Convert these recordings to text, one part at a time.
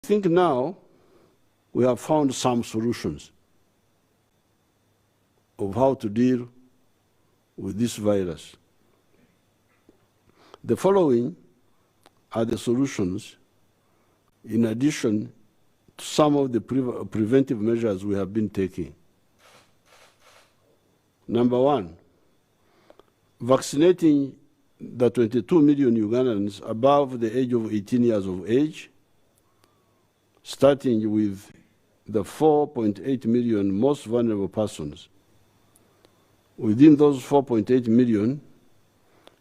think now we have found some solutions of how to deal with this virus. The following are the solutions in addition to some of the preventive measures we have been taking. Number one, vaccinating the 22 million Ugandans above the age of 18 years of age, starting with the 4.8 million most vulnerable persons. Within those 4.8 million,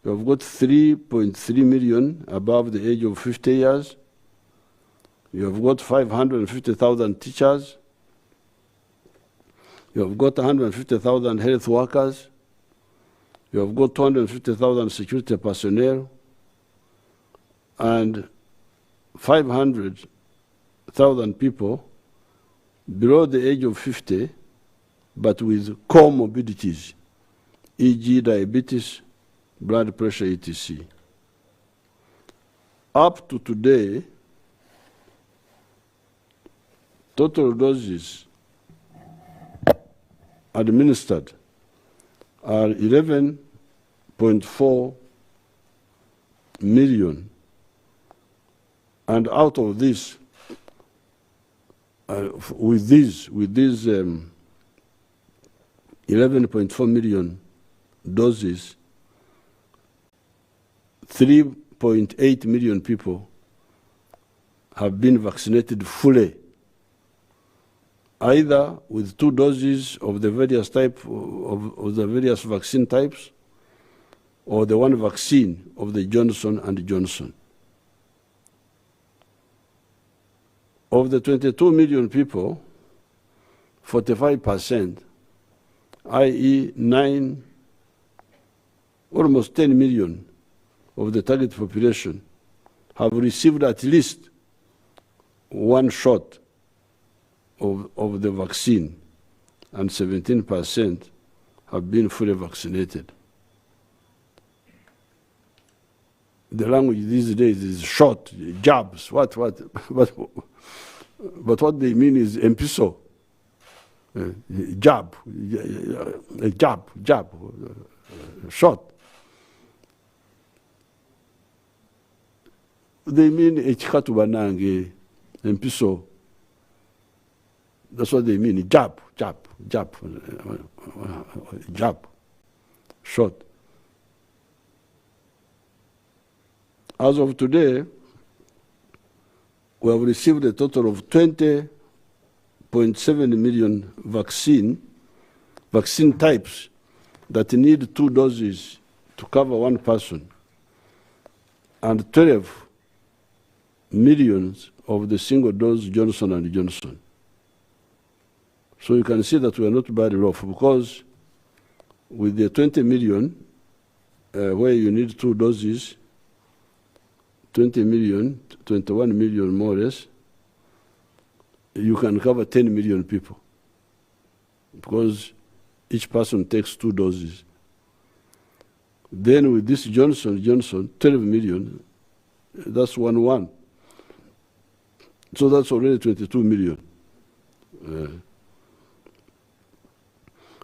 you have got 3.3 million above the age of 50 years. You have got 550,000 teachers. You have got 150,000 health workers. You have got 250,000 security personnel and 500,000 people below the age of 50 but with comorbidities, e.g. diabetes, blood pressure, etc. Up to today, total doses administered are 11.4 million. And out of this, with these 11.4 million doses, 3.8 million people have been vaccinated fully, either with 2 doses of the various type of the various vaccine types, or the one vaccine of the Johnson & Johnson. Of the 22 million people, 45%, i.e. almost 10 million of the target population, have received at least 1 shot of the vaccine, and 17% have been fully vaccinated. The language these days is shot, jabs, but what they mean is empiso, jab, shot. They mean echikatu banange, empiso. That's what they mean, jab, shot. As of today, we have received a total of 20.7 million vaccine types that need 2 doses to cover 1 person, and 12 millions of the single dose Johnson & Johnson. So you can see that we are not badly off, because with the 20 million, where you need 2 doses, 20 million, 21 million more or less, you can cover 10 million people, because each person takes 2 doses. Then with this Johnson & Johnson, 12 million, that's 1. So that's already 22 million.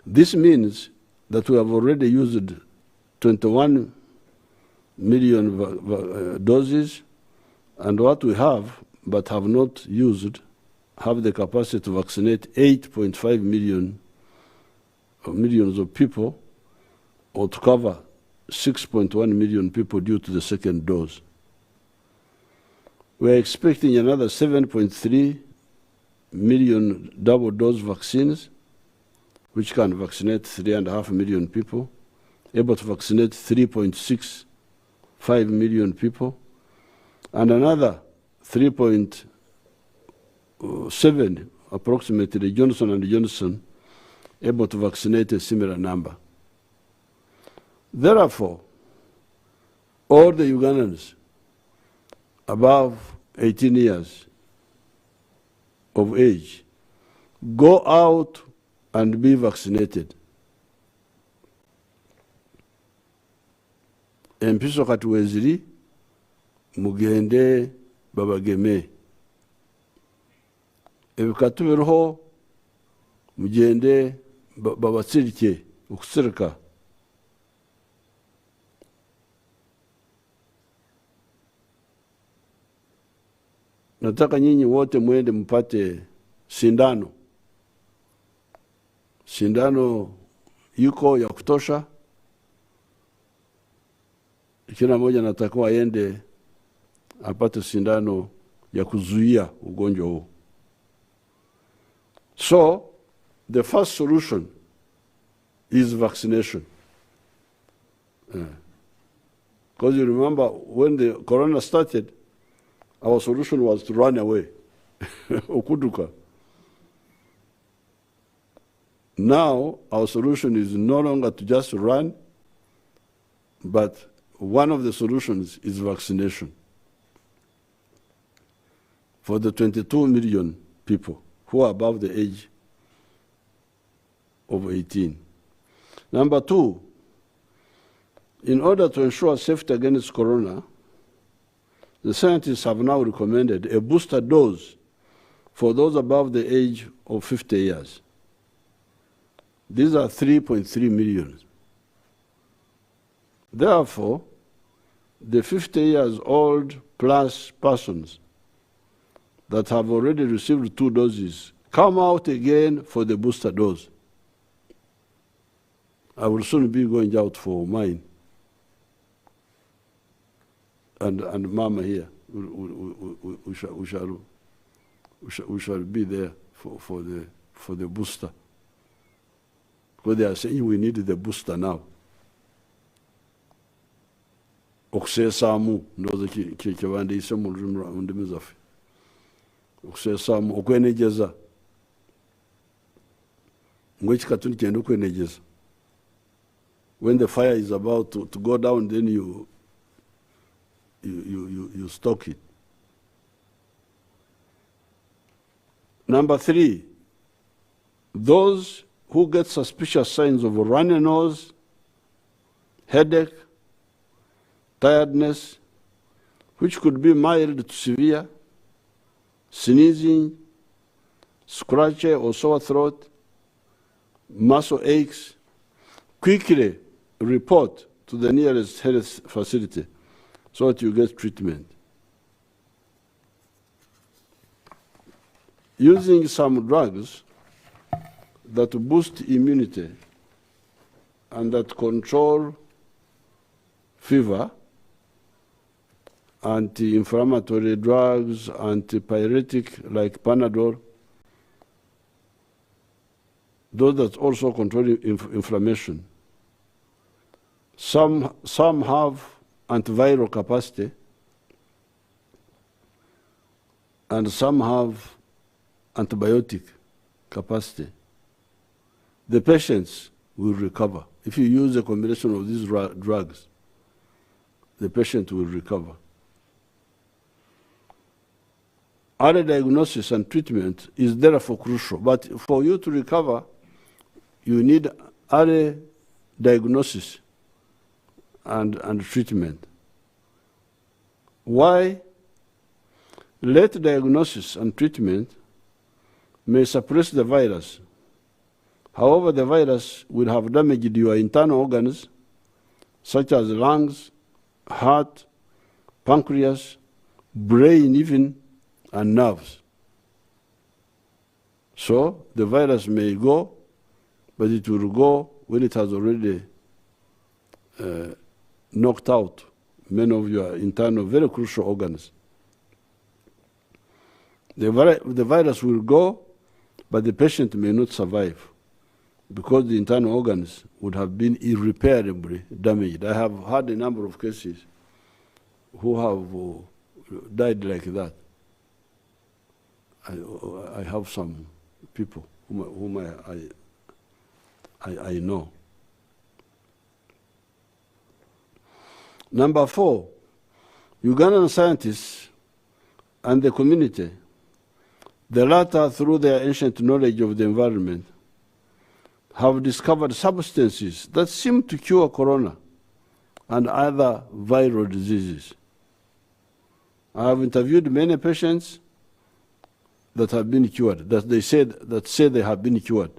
This means that we have already used 21 million doses, and what we have but have not used have the capacity to vaccinate 8.5 millions of people, or to cover 6.1 million people due to the second dose. We are expecting another 7.3 million double dose vaccines, which can vaccinate 3.5 million people, able to vaccinate 3.65 million people, and another 3.7 approximately Johnson & Johnson, able to vaccinate a similar number. Therefore, all the Ugandans above 18 years of age, go out and be vaccinated. Empiso kati weziri, mugende babageme. ebikatu biriho mugende babasirike okusirika. Nataka nyinyi wote mwende mpate sindano. Sindano yuko ya kutosha. Kila mmoja natakiwa aende apate sindano ya kuzuia ugonjwa huu. So, the first solution is vaccination. Because you remember when the corona started, our solution was to run away. Okuduka. Now, our solution is no longer to just run, but one of the solutions is vaccination for the 22 million people who are above the age of 18. Number two, in order to ensure safety against corona, the scientists have now recommended a booster dose for those above the age of 50 years. These are 3.3 million. Therefore, the 50 years old plus persons that have already received 2 doses come out again for the booster dose. I will soon be going out for mine. And Mama here, we shall be there for the booster. Because they are saying we need the booster now. Okusesamu ndoza kyebandiyise mu ndimi zaffe. Okusesamu okwenegyeza. Ng'ekikatu nikyenda okwenegyeza. When the fire is about to go down, then you stock it. Number 3, those who get suspicious signs of a runny nose, headache, tiredness, which could be mild to severe, sneezing, scratchy or sore throat, muscle aches, quickly report to the nearest health facility so that you get treatment. Using some drugs that boost immunity and that control fever, anti-inflammatory drugs, antipyretic like Panadol, those that also control inflammation. Some have antiviral capacity, and some have antibiotic capacity. The patients will recover. If you use a combination of these drugs, the patient will recover. Early diagnosis and treatment is therefore crucial, but for you to recover, you need early diagnosis and treatment. Why? Late diagnosis and treatment may suppress the virus. However, the virus will have damaged your internal organs, such as lungs, heart, pancreas, brain even, and nerves. So the virus may go, but it will go when it has already knocked out many of your internal, very crucial organs. The virus will go, but the patient may not survive because the internal organs would have been irreparably damaged. I have had a number of cases who have died like that. I have some people whom I know. Number 4, Ugandan scientists and the community, the latter through their ancient knowledge of the environment, have discovered substances that seem to cure corona and other viral diseases. I have interviewed many patients that have been cured, that say they have been cured.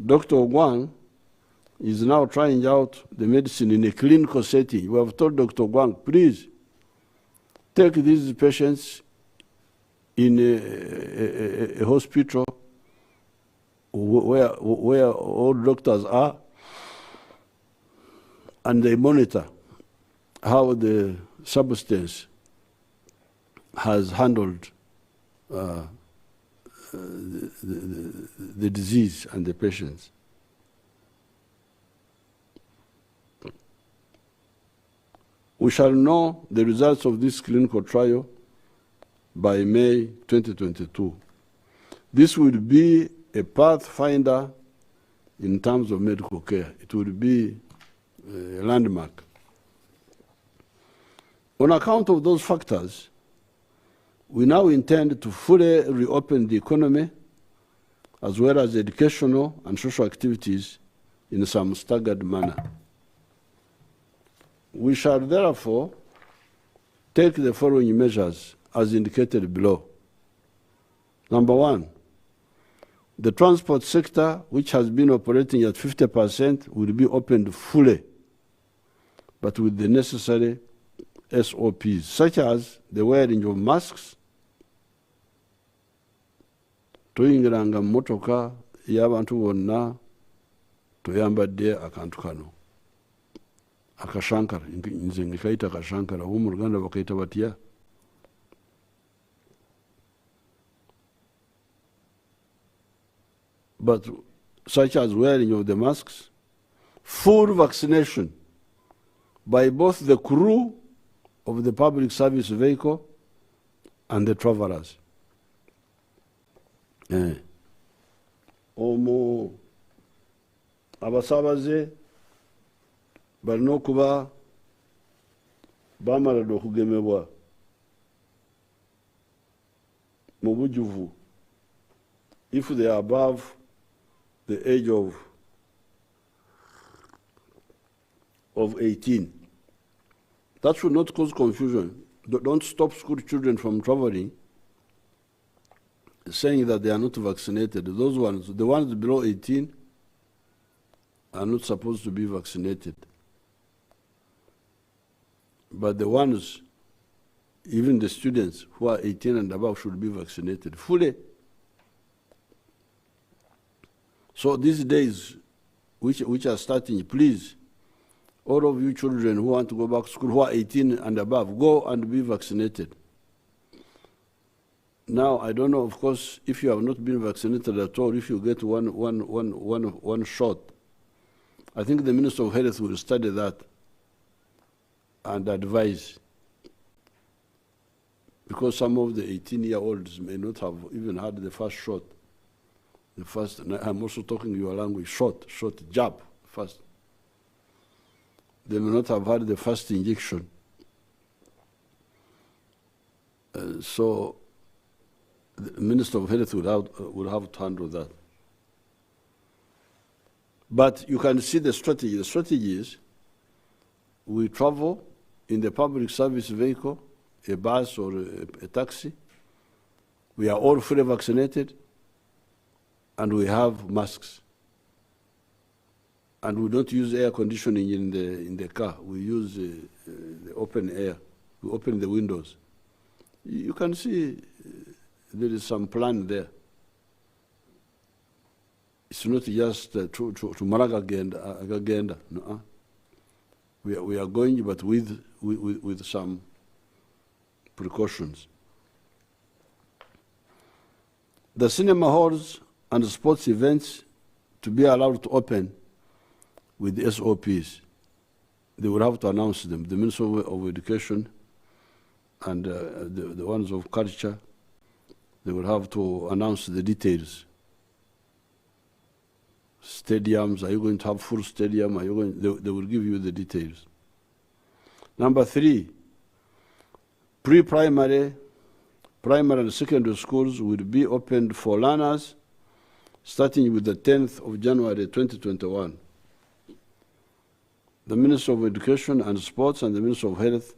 Dr. Ogwang is now trying out the medicine in a clinical setting. We have told Dr. Ogwang, please take these patients in a hospital where all doctors are, and they monitor how the substance has handled the disease and the patients. We shall know the results of this clinical trial by May 2022. This will be a pathfinder in terms of medical care. It will be a landmark. On account of those factors, we now intend to fully reopen the economy as well as educational and social activities in some staggered manner. We shall therefore take the following measures as indicated below. Number one, the transport sector, which has been operating at 50%, will be opened fully, but with the necessary SOPs, such as the wearing of masks, tuyingiranga mmotoka y'abantu bonna tuyambadde akantu kano akashankara, nze ngikaita akashankara, wo mu Luganda bakaita batya? But such as wearing of the masks, full vaccination by both the crew of the public service vehicle and the travelers. Omo abasabaze balina okuba bamaladde okugemebwa mu bujjuvu if they are above the age of 18. That should not cause confusion. Don't stop school children from traveling saying that they are not vaccinated. Those ones, the ones below 18, are not supposed to be vaccinated. But the ones, even the students who are 18 and above, should be vaccinated fully. So these days, which are starting, please, all of you children who want to go back to school, who are 18 and above, go and be vaccinated. Now, I don't know, of course, if you have not been vaccinated at all, if you get one shot, I think the Minister of Health will study that and advise, because some of the 18-year-olds may not have even had the first shot. The first, and I'm also talking your language, shot, jab, first. They may not have had the first injection. So the Minister of Health would have to handle that. But you can see the strategy. The strategy is we travel in the public service vehicle, a bus or a taxi. We are all fully vaccinated, and we have masks. And we don't use air conditioning in the car. We use the open air. We open the windows. You can see there is some plan there. It's not just to Maraga agenda. No. We are going, but with some precautions. The cinema halls and sports events to be allowed to open with the SOPs. They will have to announce them. The Minister of Education and the ones of culture, they will have to announce the details. Stadiums, are you going to have full stadium? Are you going? They will give you the details. Number 3, pre-primary, primary and secondary schools will be opened for learners starting with the 10th of January 2021. The Minister of Education and Sports and the Minister of Health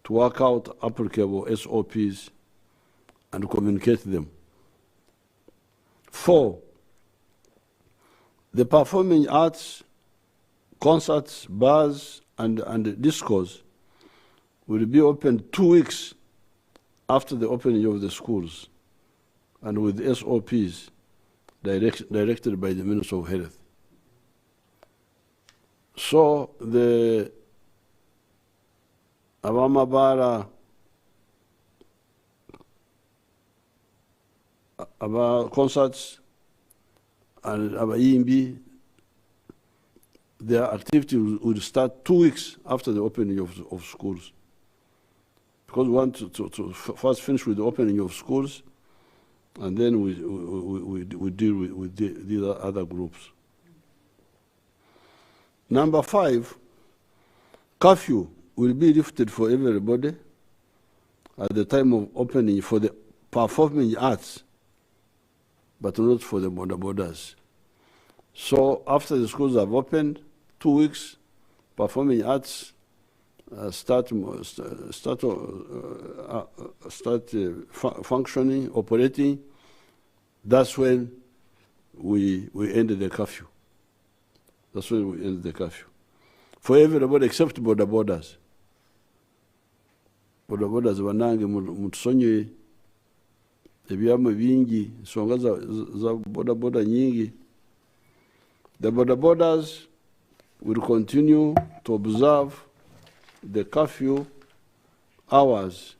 to work out applicable SOPs and communicate them. 4, the performing arts, concerts, bars, and discos will be open 2 weeks after the opening of the schools and with SOPs directed by the Minister of Health. So the Abamabara, about concerts and about EMB, their activity will start 2 weeks after the opening of schools. Because we want to first finish with the opening of schools, and then we deal with these other groups. Number 5, curfew will be lifted for everybody at the time of opening for the performing arts, but not for the borders. So after the schools have opened, 2 weeks, performing arts start functioning, operating. That's when we ended the curfew. That's when we ended the curfew. For everybody except borders. Borders banange mutusonye ebyama bingi songa za boda nyingi. The borders will continue to observe the curfew hours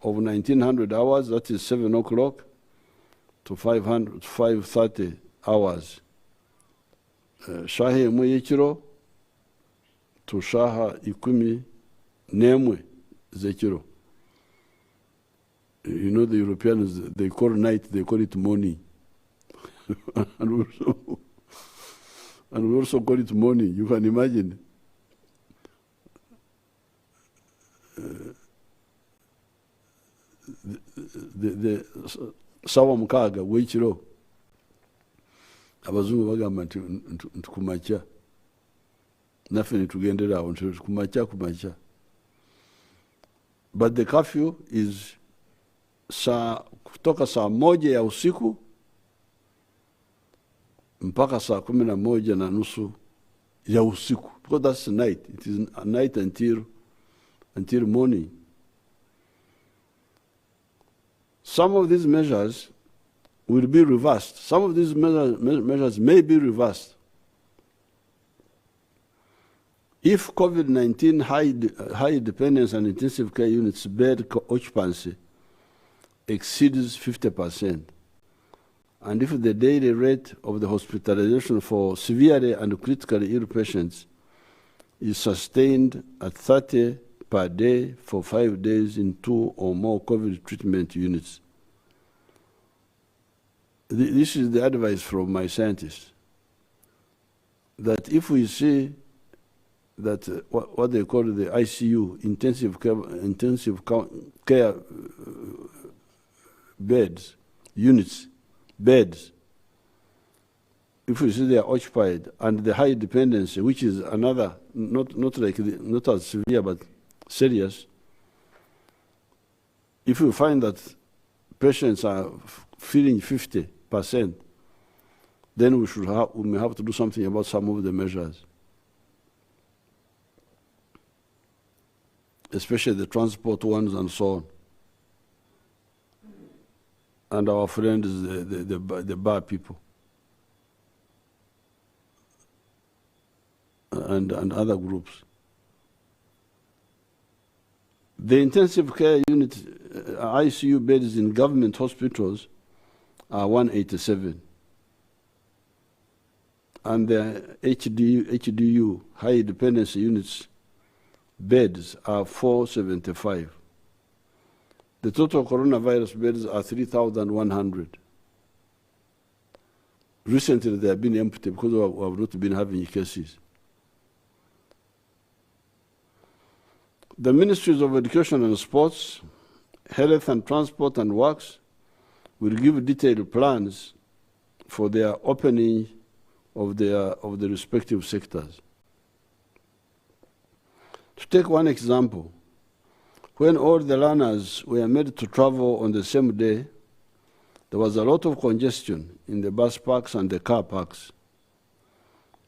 of 1900 hours, that is 7 o'clock to 5:30 hours. Shaha imwe y'ekiro to shaha 11 z'ekiro. You know the Europeans, they call night, they call it morning. and we also call it morning. You can imagine. The sawa mukaga w'ekiro abazungu bagamba nti kumacha naffe nitugendera awo nti kumacha. But the curfew is kutoka saa 1 ya usiku mpaka saa 11:30 ya usiku, because that's night. It is a night until morning. Some of these measures will be reversed. Some of these measures may be reversed. If COVID-19 high dependence and intensive care units bed occupancy exceeds 50%, and if the daily rate of the hospitalization for severely and critically ill patients is sustained at 30 per day for 5 days in 2 or more COVID treatment units. This is the advice from my scientists, that if we see that what they call the ICU, intensive care beds, units, beds, if we see they are occupied and the high dependency, which is another, not as severe but serious, if we find that patients are feeling 50%, then we may have to do something about some of the measures, especially the transport ones and so on. And our friends, the bar people, and other groups. The intensive care unit, ICU beds in government hospitals are 187. And the HDU, high dependency units, beds are 475. The total coronavirus beds are 3,100. Recently, they have been empty because we have not been having cases. The Ministries of Education and Sports, Health and Transport and Works will give detailed plans for their opening of the respective sectors. To take one example, when all the learners were made to travel on the same day There was a lot of congestion in the bus parks and the car parks.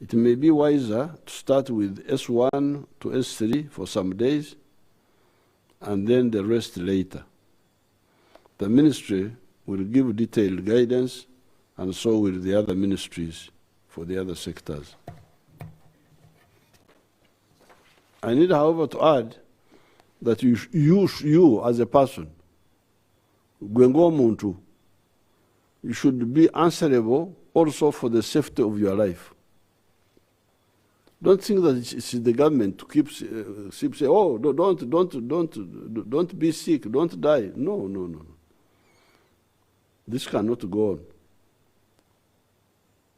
It may be wiser to start with S1 to S3 for some days and then the rest later. The ministry will give detailed guidance, and so will the other ministries for the other sectors. I need, however, to add that you as a person, Gwengo Muntu, you should be answerable also for the safety of your life. Don't think that it's the government to keep saying, oh, don't be sick, don't die. No. This cannot go on.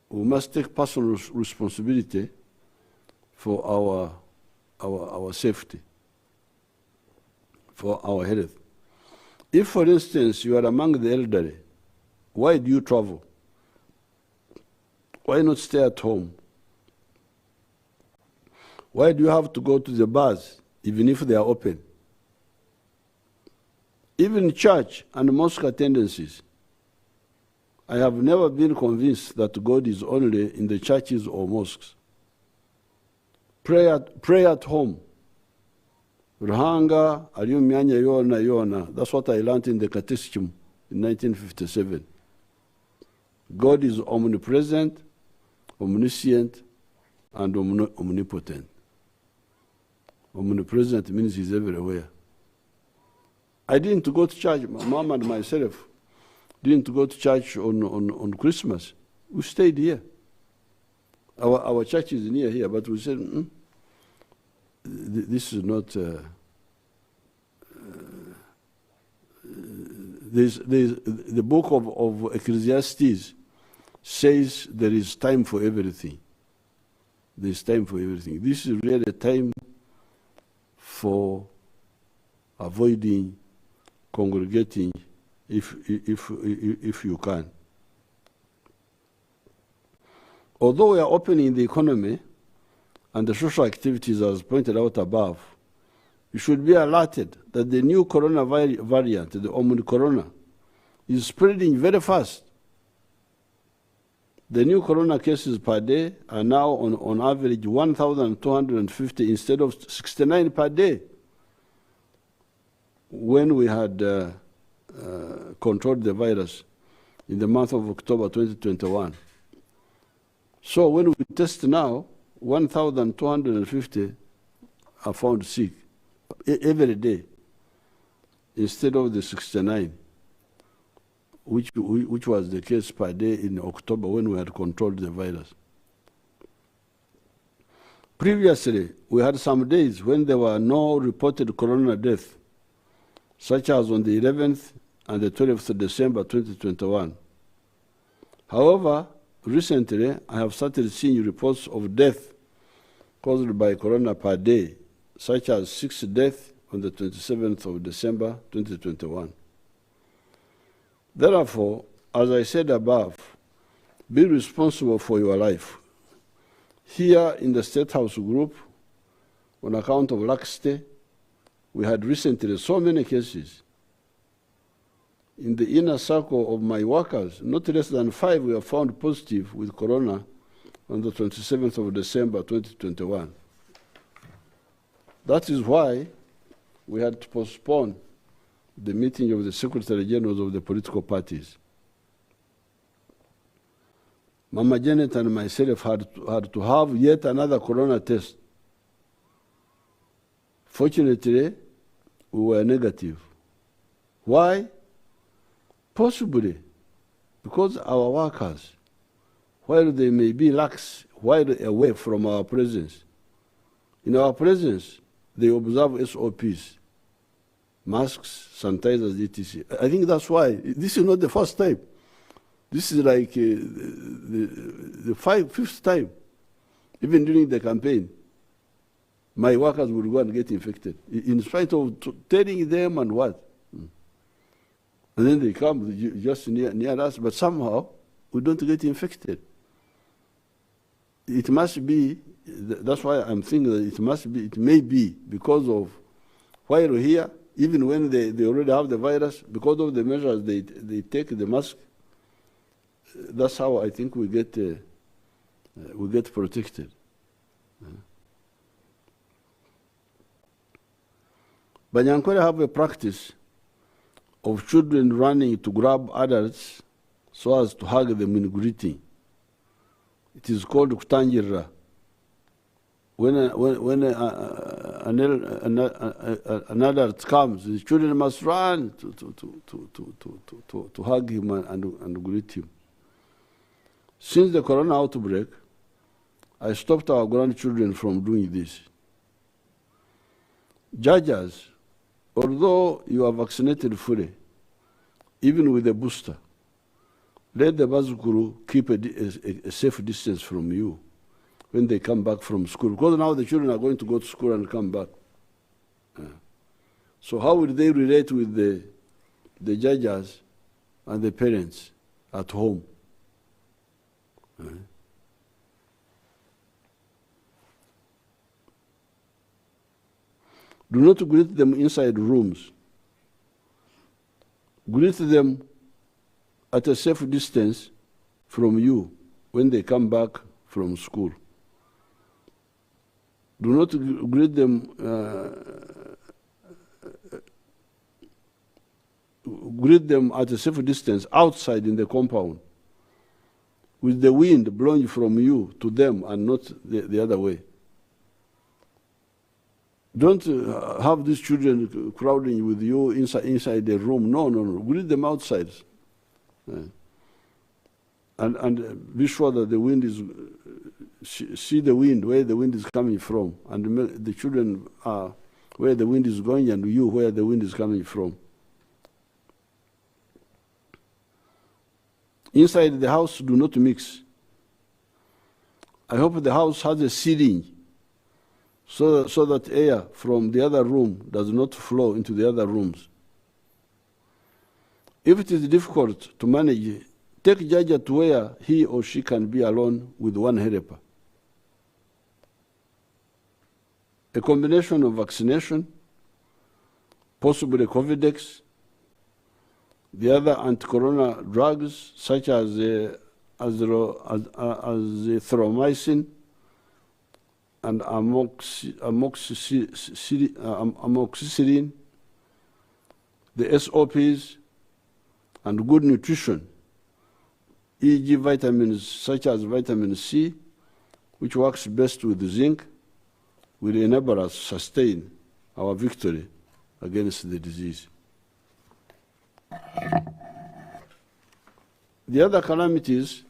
We must take personal responsibility for our safety, for our health. If, for instance, you are among the elderly, why do you travel? Why not stay at home? Why do you have to go to the bars, even if they are open? Even church and mosque attendances. I have never been convinced that God is only in the churches or mosques. Pray at home. Ruhanga, aliyo myanya yona. That's what I learned in the catechism in 1957. God is omnipresent, omniscient, and omnipotent. Omnipresent means he's everywhere. I didn't go to church, my mom and myself didn't go to church on Christmas. We stayed here. Our church is near here, but we said, this is not... the book of Ecclesiastes says there is time for everything. There is time for everything. This is really a time for avoiding congregating if you can. Although we are opening the economy and the social activities as pointed out above, you should be alerted that the new corona variant, the Omicron, is spreading very fast. The new corona cases per day are now on average 1,250 instead of 69 per day when we had controlled the virus in the month of October 2021. So when we test now, 1,250 are found sick every day instead of the 69, which was the case per day in October when we had controlled the virus. Previously, we had some days when there were no reported corona deaths, such as on the 11th and the 12th of December 2021. However, recently, I have started seeing reports of death caused by corona per day, such as 6 deaths on the 27th of December 2021. Therefore, as I said above, be responsible for your life. Here in the State House group, on account of laxity, we had recently so many cases. In the inner circle of my workers, not less than 5 were found positive with corona on the 27th of December 2021. That is why we had to postpone the meeting of the Secretary Generals of the political parties. Mama Janet and myself had to have yet another corona test. Fortunately, we were negative. Why? Possibly because our workers, while they may be lax, while away from our presence, in our presence, they observe SOPs, masks, sanitizers, etc. I think that's why. This is not the first time. This is like the fifth time. Even during the campaign, my workers will go and get infected, in spite of telling them and what. And then they come just near us, but somehow we don't get infected. It must be, that's why I'm thinking that it may be because of while here, even when they already have the virus, because of the measures they take, the mask, that's how I think we get protected. Banyankole have a practice of children running to grab adults so as to hug them in greeting. It is called kutangira. When an adult comes, the children must run to hug him and greet him. Since the corona outbreak, I stopped our grandchildren from doing this. Judges, although you are vaccinated fully, even with a booster, let the Bazukuru keep a safe distance from you when they come back from school. Because now the children are going to go to school and come back. So how will they relate with the judges and the parents at home? Do not greet them inside rooms. Greet them at a safe distance from you when they come back from school. Do not greet them at a safe distance outside in the compound, with the wind blowing from you to them and not the other way. Don't have these children crowding with you inside the room. No. Greet them outside. And be sure that the wind is, see the wind, where the wind is coming from, and the children are where the wind is going and you where the wind is coming from. Inside the house, do not mix. I hope the house has a ceiling so that air from the other room does not flow into the other rooms. If it is difficult to manage, take Jaja to where he or she can be alone with one helper. A combination of vaccination, possibly Covidex, the other anti-corona drugs such as azithromycin and amoxicillin, the SOPs, and good nutrition, e.g. vitamins such as vitamin C, which works best with zinc, will enable us to sustain our victory against the disease. The other calamities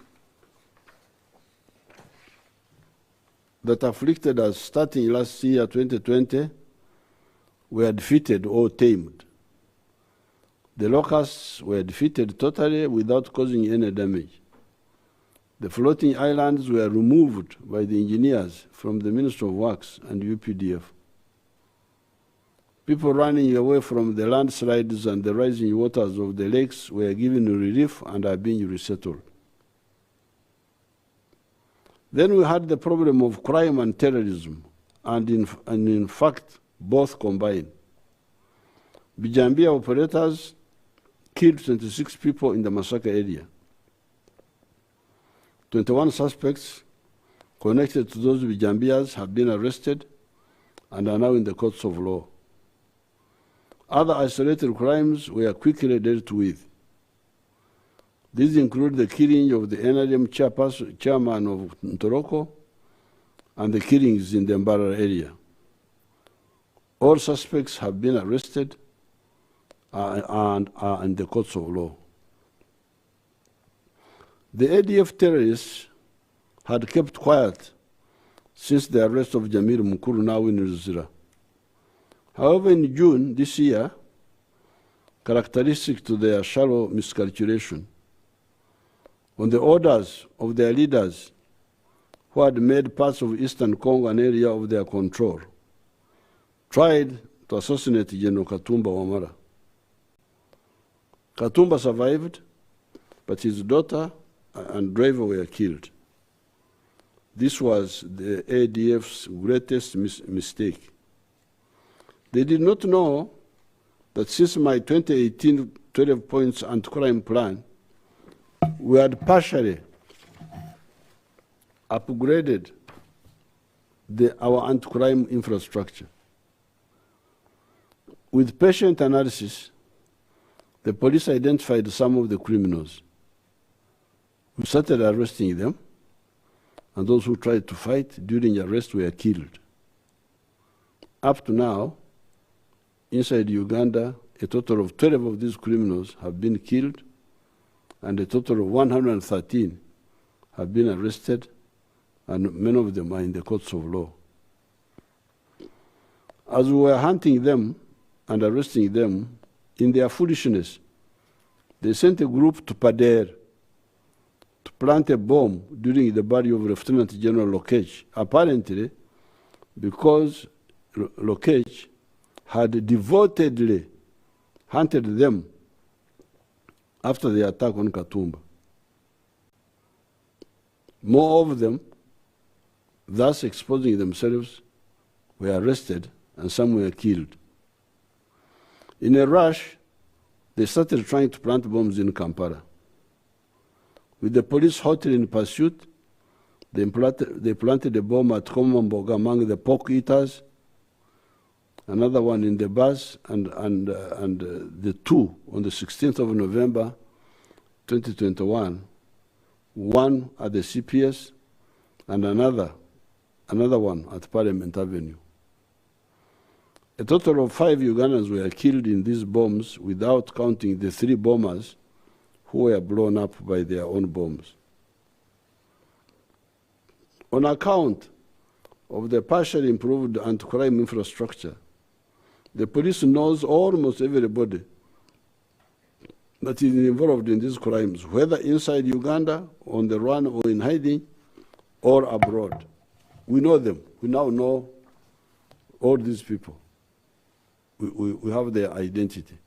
that afflicted us starting last year, 2020, were defeated or tamed. The locusts were defeated totally without causing any damage. The floating islands were removed by the engineers from the Ministry of Works and UPDF. People running away from the landslides and the rising waters of the lakes were given relief and are being resettled. Then we had the problem of crime and terrorism, and in fact, both combined. Bijambia operators killed 26 people in the Masaka area. 21 suspects connected to those Bijambias have been arrested and are now in the courts of law. Other isolated crimes were quickly dealt with. These include the killing of the NRM chairman of Ntoroko and the killings in the Mbara area. All suspects have been arrested and are in the courts of law. The ADF terrorists had kept quiet since the arrest of Jamil Mukuru now in Ruzira. However, in June this year, characteristic to their shallow miscalculation, on the orders of their leaders who had made parts of Eastern Congo an area of their control, tried to assassinate General Katumba Wamala. Katumba survived, but his daughter and driver were killed. This was the ADF's greatest mistake. They did not know that since my 2018 12 points anti-crime plan, we had partially upgraded our anti-crime infrastructure. With patient analysis, the police identified some of the criminals. We started arresting them, and those who tried to fight during arrest were killed. Up to now, inside Uganda, a total of 12 of these criminals have been killed, and a total of 113 have been arrested, and many of them are in the courts of law. As we were hunting them and arresting them, in their foolishness, they sent a group to Pader to plant a bomb during the burial of Lieutenant General Lokech, apparently because Lokech had devotedly hunted them after the attack on Katumba. More of them, thus exposing themselves, were arrested and some were killed. In a rush, they started trying to plant bombs in Kampala. With the police hotly in pursuit, they planted a bomb at Komamboga among the pork eaters, another one in the bus, and the two on the 16th of November, 2021, one at the CPS and another one at Parliament Avenue. A total of 5 Ugandans were killed in these bombs without counting the 3 bombers who were blown up by their own bombs. On account of the partially improved anti-crime infrastructure, the police knows almost everybody that is involved in these crimes, whether inside Uganda, on the run, or in hiding, or abroad. We know them. We now know all these people. We have their identity.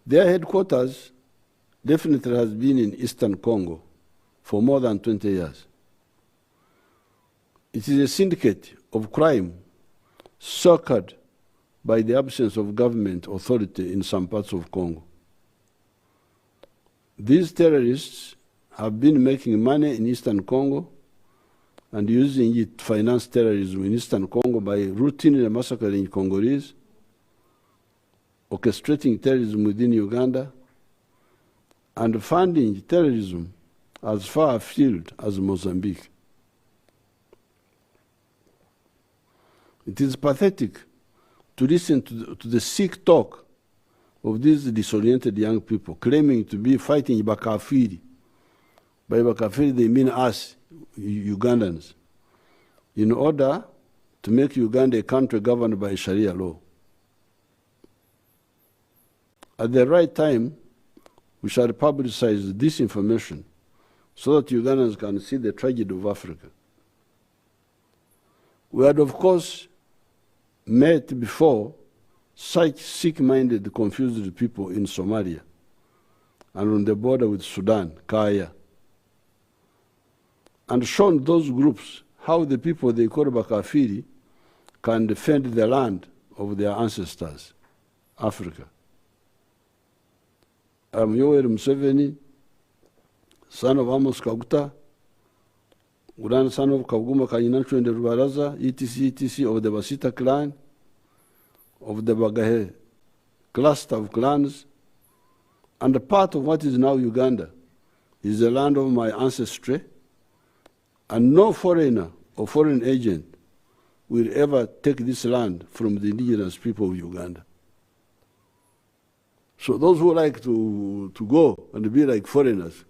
Their headquarters definitely has been in Eastern Congo for more than 20 years. It is a syndicate of crime circled by the absence of government authority in some parts of Congo. These terrorists have been making money in Eastern Congo and using it to finance terrorism in Eastern Congo by routinely massacring Congolese, orchestrating terrorism within Uganda, and funding terrorism as far afield as Mozambique. It is pathetic to listen to the sick talk of these disoriented young people claiming to be fighting Bakafiri. By Bakafiri, they mean us, Ugandans, in order to make Uganda a country governed by Sharia law. At the right time, we shall publicize this information so that Ugandans can see the tragedy of Africa. We had, of course, met before such sick-minded, confused people in Somalia and on the border with Sudan, Kaya, and shown those groups how the people they call Bakafiri can defend the land of their ancestors, Africa. I'm Yoweri Museveni, son of Amos Kaguta, grandson of Kaguma Kanyinanchu and Rubaraza, etc. of the Basita clan, of the Bagahe cluster of clans, and part of what is now Uganda is the land of my ancestry, and no foreigner or foreign agent will ever take this land from the indigenous people of Uganda. So those who like to go and be like foreigners,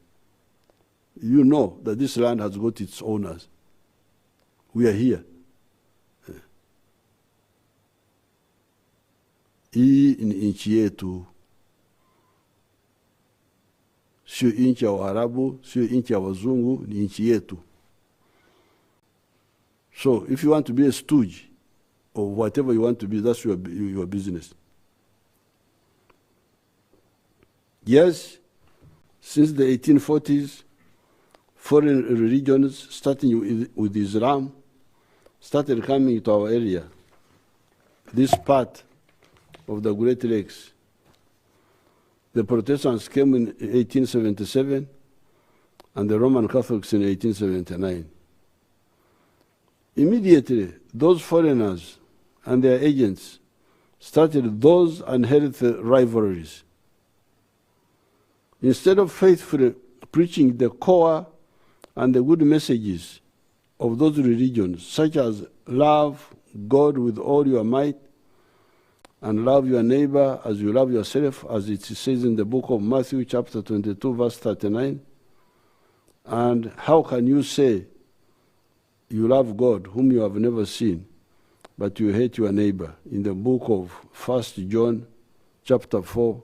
you know that this land has got its owners. We are here. Hii ni nchi yetu, sio nchi ya Waarabu, sio nchi ya Wazungu, ni nchi yetu. So if you want to be a stooge or whatever you want to be, that's your business. Yes, since the 1840s, foreign religions, starting with Islam, started coming to our area, this part of the Great Lakes. The Protestants came in 1877 and the Roman Catholics in 1879. Immediately, those foreigners and their agents started those unhealthy rivalries. Instead of faithfully preaching the core and the good messages of those religions, such as love God with all your might and love your neighbor as you love yourself, as it says in the book of Matthew chapter 22, verse 39. And how can you say you love God whom you have never seen, but you hate your neighbor? In the book of 1 John chapter 4,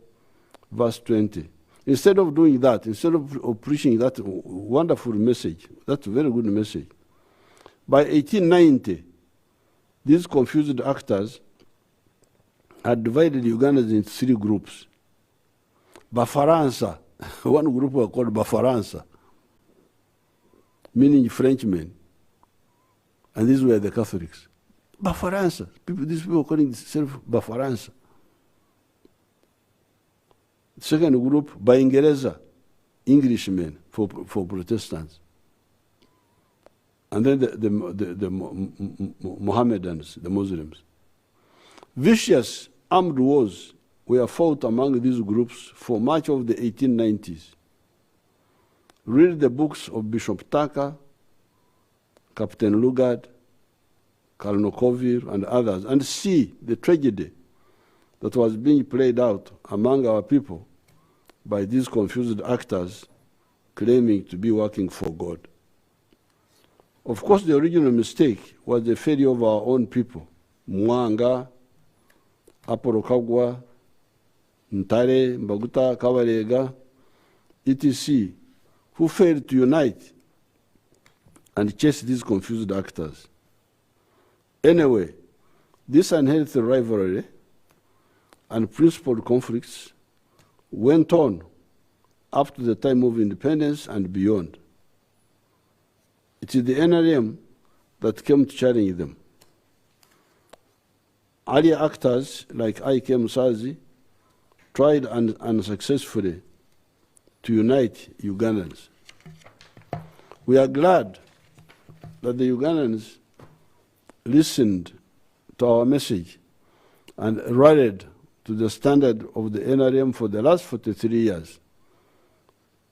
verse 20. Instead of doing that, instead of preaching that wonderful message, that's a very good message, by 1890, these confused actors had divided Ugandans into three groups. Bafaransa, one group were called Bafaransa, meaning Frenchmen, and these were the Catholics. Bafaransa, these people were calling themselves Bafaransa. Second group, Baingereza, Englishmen for Protestants. And then the Mohammedans, the Muslims. Vicious armed wars were fought among these groups for much of the 1890s. Read the books of Bishop Tucker, Captain Lugard, Colonel Colville, and others, and see the tragedy that was being played out among our people by these confused actors claiming to be working for God. Of course, the original mistake was the failure of our own people, Mwanga, Apollo Kagwa, Ntare, Mbaguta, Kawarega, etc., who failed to unite and chase these confused actors. Anyway, this unhealthy rivalry and principled conflicts went on up to the time of independence and beyond. It is the NRM that came to challenge them. Earlier actors like I.K. Musazi tried unsuccessfully to unite Ugandans. We are glad that the Ugandans listened to our message and rallied to the standard of the NRM for the last 43 years,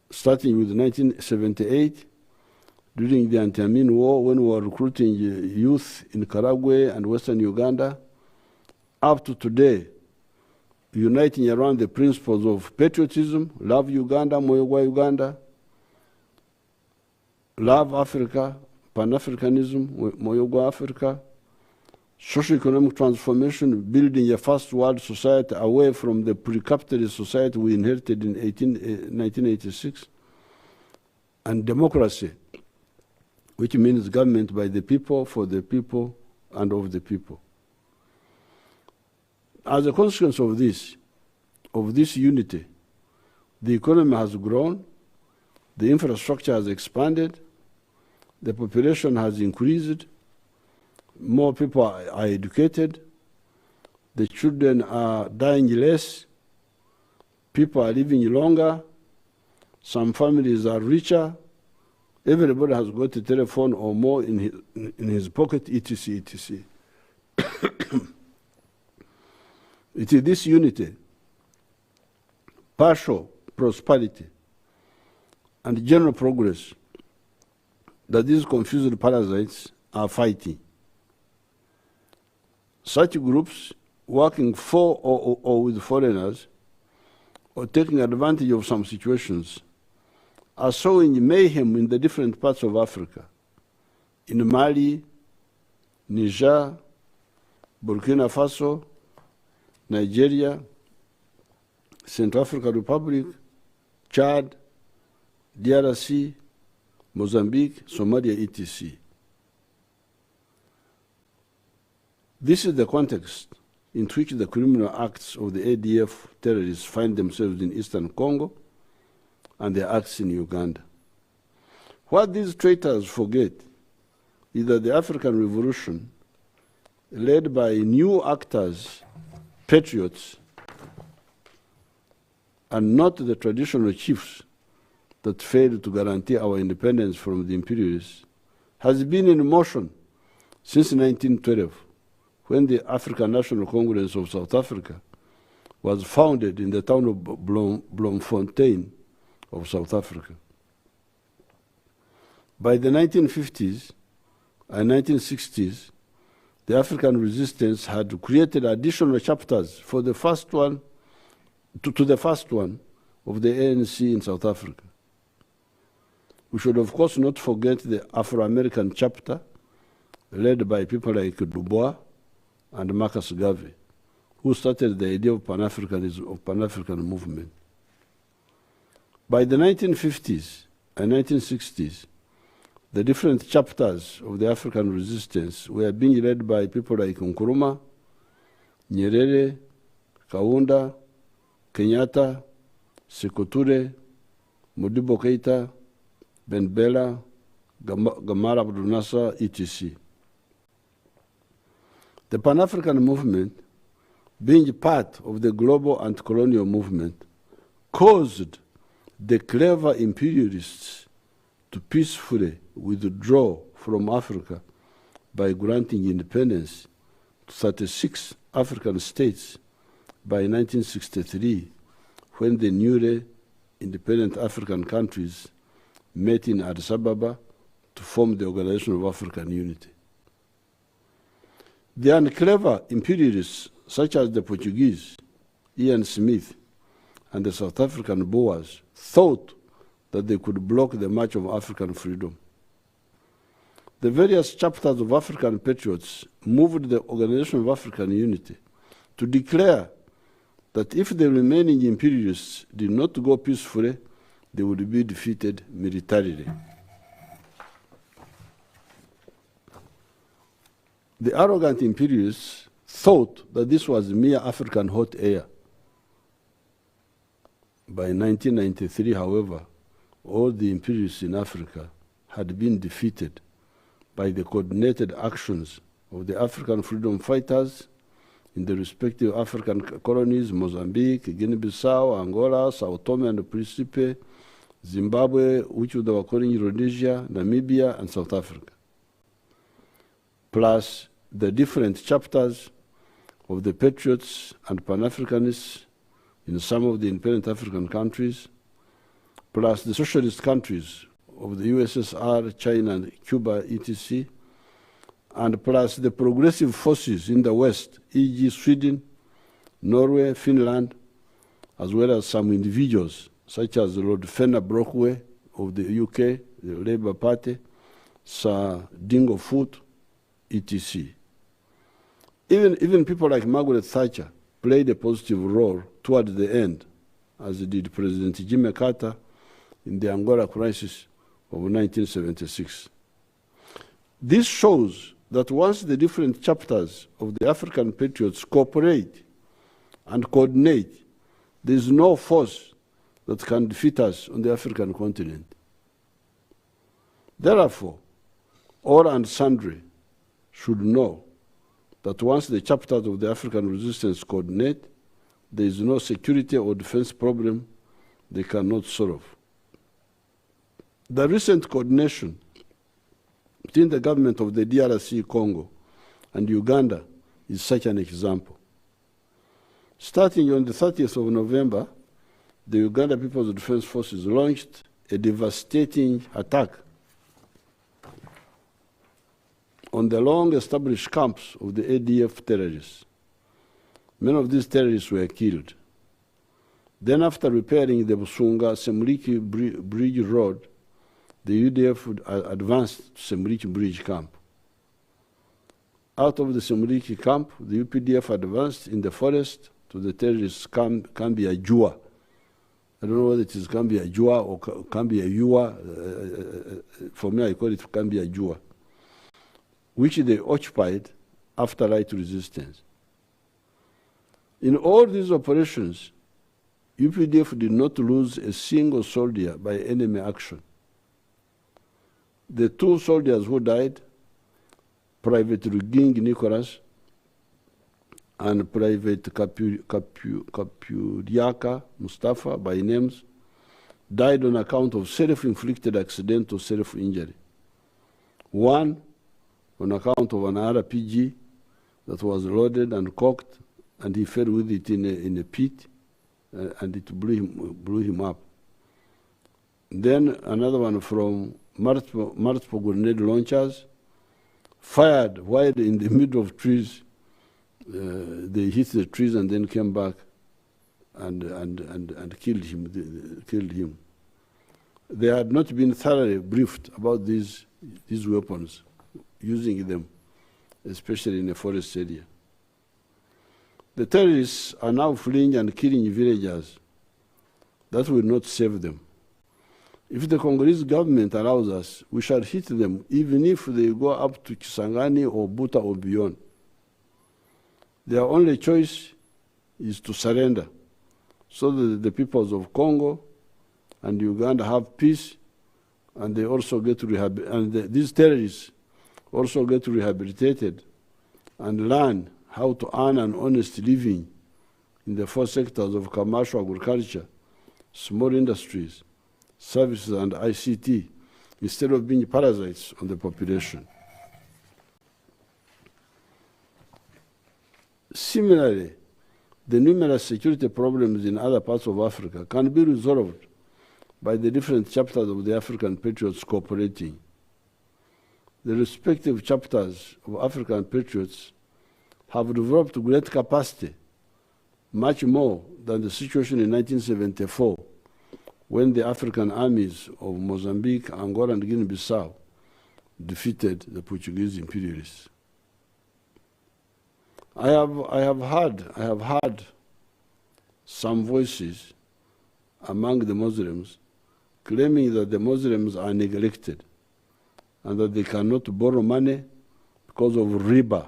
starting with 1978, during the Anti-Amin War, when we were recruiting youth in Karagwe and Western Uganda, up to today, uniting around the principles of patriotism, love Uganda, Moyogwa Uganda, love Africa, Pan-Africanism, Moyogwa Africa, socio-economic transformation, building a first world society away from the pre-capitalist society we inherited in 1986, and democracy, which means government by the people, for the people, and of the people. As a consequence of this unity, the economy has grown, the infrastructure has expanded, the population has increased, more people are educated, the children are dying less, people are living longer, some families are richer, everybody has got a telephone or more in his pocket, etc., etc. It is this unity, partial prosperity, and general progress that these confused parasites are fighting. Such groups working for or with foreigners or taking advantage of some situations are sowing mayhem in the different parts of Africa, in Mali, Niger, Burkina Faso, Nigeria, Central African Republic, Chad, DRC, Mozambique, Somalia, etc. This is the context in which the criminal acts of the ADF terrorists find themselves in Eastern Congo and their acts in Uganda. What these traitors forget is that the African Revolution, led by new actors, patriots, and not the traditional chiefs that failed to guarantee our independence from the imperialists, has been in motion since 1912, when the African National Congress of South Africa was founded in the town of Bloemfontein of South Africa. By the 1950s and 1960s, the African resistance had created additional chapters for the first one, to the first one of the ANC in South Africa. We should, of course, not forget the Afro-American chapter, led by people like Du Bois and Marcus Garvey, who started the idea of Pan-Africanism, of Pan-African movement. By the 1950s and 1960s, the different chapters of the African resistance were being led by people like Nkrumah, Nyerere, Kaunda, Kenyatta, Sékou Touré, Modibo Keïta, Ben Bella, Gamal Abdel Nasser, etc. The Pan-African movement, being part of the global anti-colonial movement, caused the clever imperialists to peacefully withdraw from Africa by granting independence to 36 African states by 1963, when the newly independent African countries met in Addis Ababa to form the Organization of African Unity. The unclever imperialists, such as the Portuguese, Ian Smith, and the South African Boers, thought that they could block the march of African freedom. The various chapters of African Patriots moved the Organization of African Unity to declare that if the remaining imperialists did not go peacefully, they would be defeated militarily. The arrogant imperialists thought that this was mere African hot air. By 1993, however, all the imperialists in Africa had been defeated by the coordinated actions of the African freedom fighters in the respective African colonies, Mozambique, Guinea-Bissau, Angola, Sao Tome and Principe, Zimbabwe, which they were calling Rhodesia, Namibia, and South Africa, plus the different chapters of the Patriots and Pan-Africanists in some of the independent African countries, plus the socialist countries of the USSR, China, and Cuba, etc., and plus the progressive forces in the West, e.g. Sweden, Norway, Finland, as well as some individuals, such as Lord Fenner Brockway of the UK, the Labour Party, Sir Dingo Foot, etc. Even people like Margaret Thatcher played a positive role toward the end, as did President Jimmy Carter in the Angola crisis of 1976. This shows that once the different chapters of the African Patriots cooperate and coordinate, there is no force that can defeat us on the African continent. Therefore, all and sundry should know that once the chapters of the African resistance coordinate, there is no security or defense problem they cannot solve. The recent coordination between the government of the DRC Congo and Uganda is such an example. Starting on the 30th of November, the Uganda People's Defense Forces launched a devastating attack on the long-established camps of the ADF terrorists. Many of these terrorists were killed. Then, after repairing the Busunga-Semliki Bridge Road, the UDF advanced to Semliki Bridge Camp. Out of the Semliki camp, the UPDF advanced in the forest to the terrorist Kambi Ajua. I don't know whether it is Kambi Ajua or Kambi Ayua. For me, I call it Kambi Ajua, which they occupied after light resistance. In all these operations, UPDF did not lose a single soldier by enemy action. The two soldiers who died, Private Rugingi Nicholas and Private Kapuriaka Mustafa, by names, died on account of self-inflicted accidental self-injury. One, on account of an RPG that was loaded and cocked, and he fell with it in a pit, and it blew him up. Then another one from multiple grenade launchers, fired while in the middle of trees. They hit the trees and then came back and killed him. They had not been thoroughly briefed about these weapons, using them, especially in a forest area. The terrorists are now fleeing and killing villagers. That will not save them. If the Congolese government allows us, we shall hit them, even if they go up to Kisangani or Buta or beyond. Their only choice is to surrender, so that the peoples of Congo and Uganda have peace, and they also get these terrorists also get rehabilitated and learn how to earn an honest living in the four sectors of commercial agriculture, small industries, services, and ICT, instead of being parasites on the population. Similarly, the numerous security problems in other parts of Africa can be resolved by the different chapters of the African Patriots cooperating. The respective chapters of African Patriots have developed great capacity, much more than the situation in 1974, when the African armies of Mozambique, Angola, and Guinea-Bissau defeated the Portuguese imperialists. I have heard some voices among the Muslims claiming that the Muslims are neglected and that they cannot borrow money because of riba,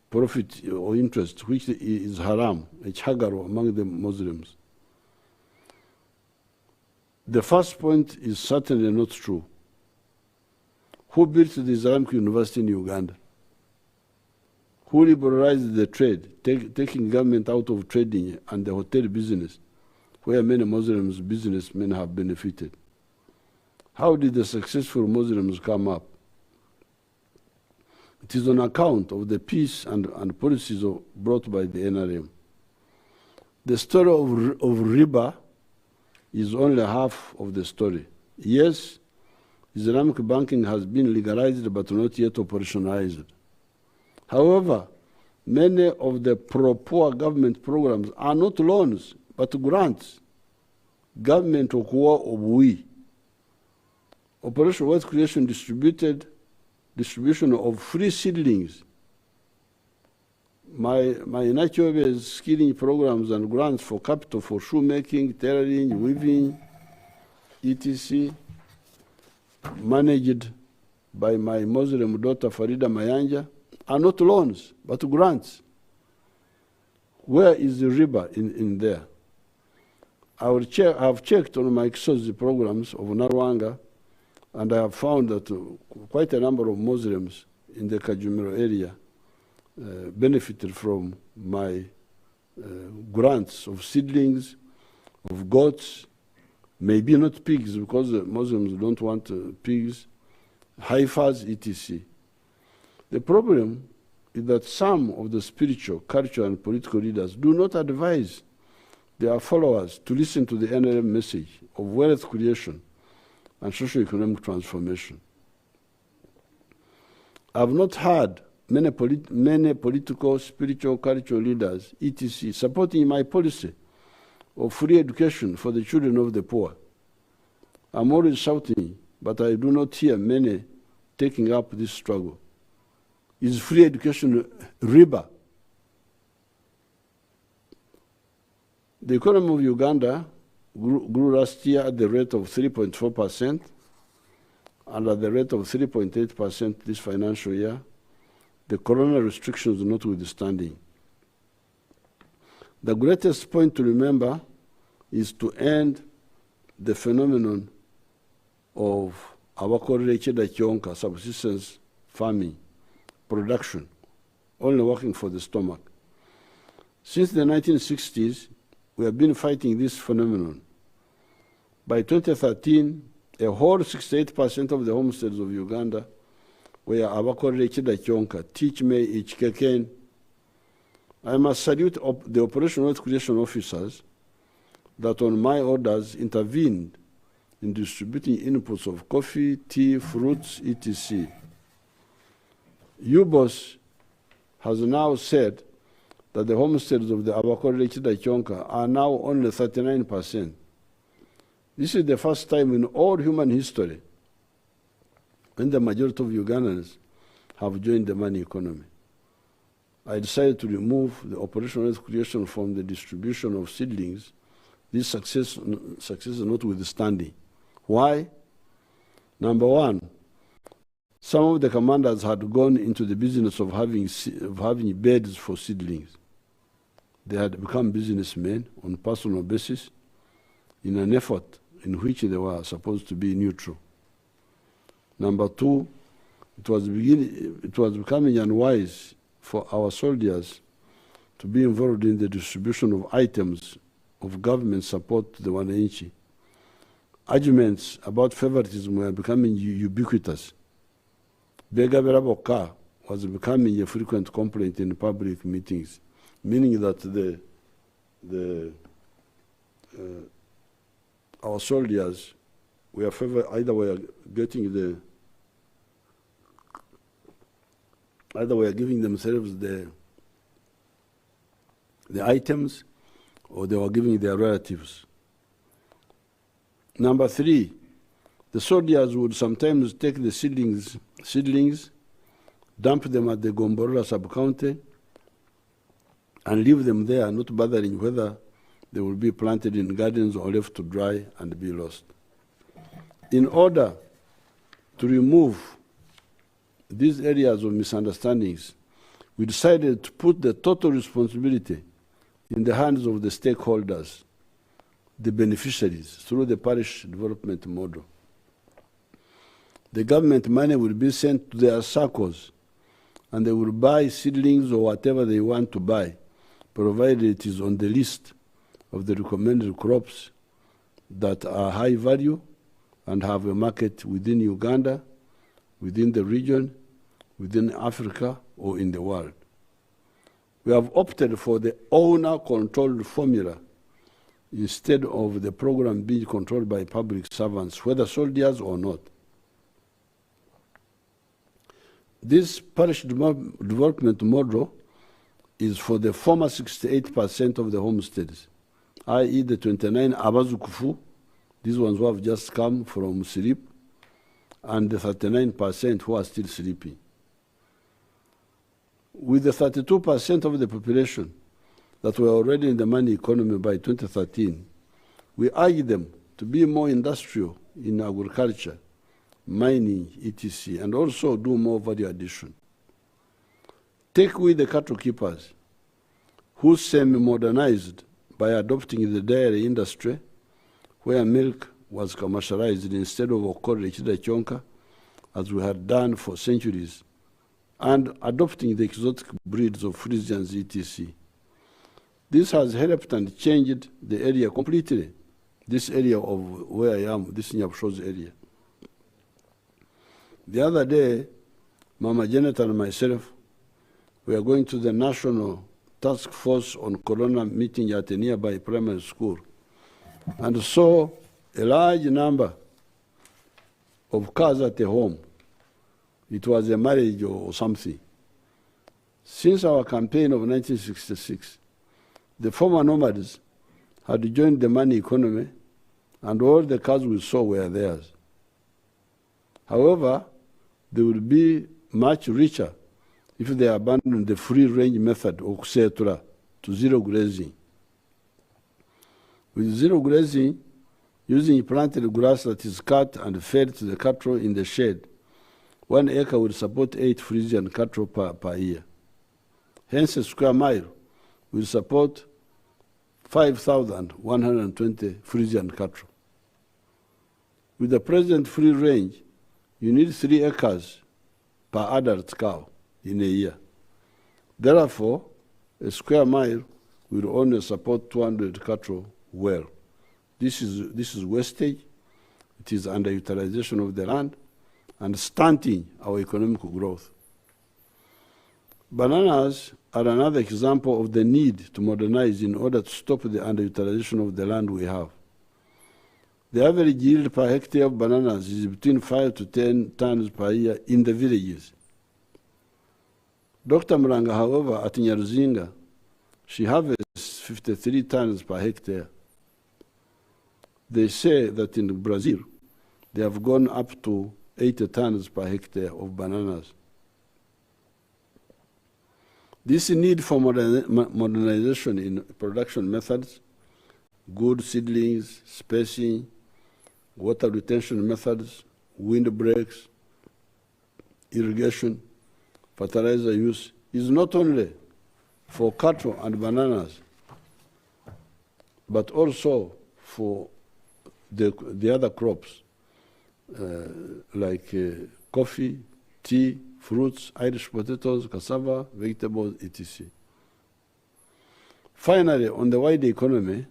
profit or interest, which is haram, a chagaro among the Muslims. The first point is certainly not true. Who built the Islamic University in Uganda? Who liberalized the trade, taking government out of trading and the hotel business, where many Muslims businessmen have benefited? How did the successful Muslims come up? It is on account of the peace and policies brought by the NRM. The story of riba is only half of the story. Yes, Islamic banking has been legalized but not yet operationalized. However, many of the pro-poor government programs are not loans, but grants. Government of we. Operation Wealth Creation distribution of free seedlings. My Nachobe skilling programs and grants for capital for shoemaking, tailoring, weaving, etc., managed by my Muslim daughter Farida Mayanja, are not loans, but grants. Where is the riba in there? I have checked on my XOSI programs of Narwanga, and I have found that quite a number of Muslims in the Kajumiro area benefited from my grants of seedlings, of goats, maybe not pigs, because the Muslims don't want pigs, heifers, etc. The problem is that some of the spiritual, cultural, and political leaders do not advise their followers to listen to the NRM message of wealth creation and socio-economic transformation. I have not heard many political, spiritual, cultural leaders, etc., supporting my policy of free education for the children of the poor. I'm always shouting, but I do not hear many taking up this struggle. Is free education riba? The economy of Uganda grew last year at the rate of 3.4% and at the rate of 3.8% this financial year, the corona restrictions notwithstanding. The greatest point to remember is to end the phenomenon of abakorere cheda kyonka, subsistence farming, production, only working for the stomach. Since the 1960s, we have been fighting this phenomenon. By 2013, a whole 68% of the homesteads of Uganda were abakorere Kidakyonka, teach me Ichikeken. I must salute the operational creation officers that on my orders intervened in distributing inputs of coffee, tea, fruits, etc. UBOS has now said that the homesteads of the Abakorere Kidakyonka are now only 39%. This is the first time in all human history when the majority of Ugandans have joined the money economy. I decided to remove the operational creation from the distribution of seedlings, this success notwithstanding. Why? Number one, some of the commanders had gone into the business of having beds for seedlings. They had become businessmen on personal basis in an effort in which they were supposed to be neutral. Number two, it was becoming unwise for our soldiers to be involved in the distribution of items of government support to the wananchi. Arguments about favoritism were becoming ubiquitous. Bega Beraboka was becoming a frequent complaint in public meetings, meaning that our soldiers were either were giving themselves the items, or they were giving their relatives. Number three, the soldiers would sometimes take the seedlings, dump them at the Gomborola sub-county, and leave them there, not bothering whether they will be planted in gardens or left to dry and be lost. In order to remove these areas of misunderstandings, we decided to put the total responsibility in the hands of the stakeholders, the beneficiaries, through the parish development model. The government money will be sent to their circles, and they will buy seedlings or whatever they want to buy, provided it is on the list of the recommended crops that are high value and have a market within Uganda, within the region, within Africa, or in the world. We have opted for the owner-controlled formula instead of the program being controlled by public servants, whether soldiers or not. This parish development model is for the former 68% of the homesteads, i.e. the 29 Abazukufu, these ones who have just come from sleep, and the 39% who are still sleeping. With the 32% of the population that were already in the money economy by 2013, we urge them to be more industrial in agriculture, mining, etc., and also do more value addition. Take with the cattle keepers, who semi-modernized by adopting the dairy industry, where milk was commercialized instead of Okorere Kidakyonka, as we had done for centuries, and adopting the exotic breeds of Frisians, etc. This has helped and changed the area completely, this area of where I am, this Nyabsho's area. The other day, Mama Janet and myself, we are going to the National Task Force on Corona meeting at a nearby primary school, and saw a large number of cars at the home. It was a marriage or something. Since our campaign of 1966, the former nomads had joined the money economy, and all the cars we saw were theirs. However, they would be much richer if they abandoned the free-range method of Kusetura to zero grazing. With zero grazing, using planted grass that is cut and fed to the cattle in the shade, 1 acre would support 8 Frisian cattle per year. Hence, a square mile will support 5,120 Frisian cattle. With the present free range, you need 3 acres per adult cow in a year. Therefore, a square mile will only support 200 cattle well. This is wastage, it is underutilization of the land, and stunting our economic growth. Bananas are another example of the need to modernize in order to stop the underutilization of the land we have. The average yield per hectare of bananas is between 5 to 10 tons per year in the villages. Dr. Muranga, however, at Nyaruzinga, she harvests 53 tons per hectare. They say that in Brazil, they have gone up to 80 tons per hectare of bananas. This need for modernization in production methods, good seedlings, spacing, water retention methods, windbreaks, irrigation, fertilizer use is not only for cattle and bananas, but also for the other crops like coffee, tea, fruits, Irish potatoes, cassava, vegetables, etc. Finally, on the wider economy,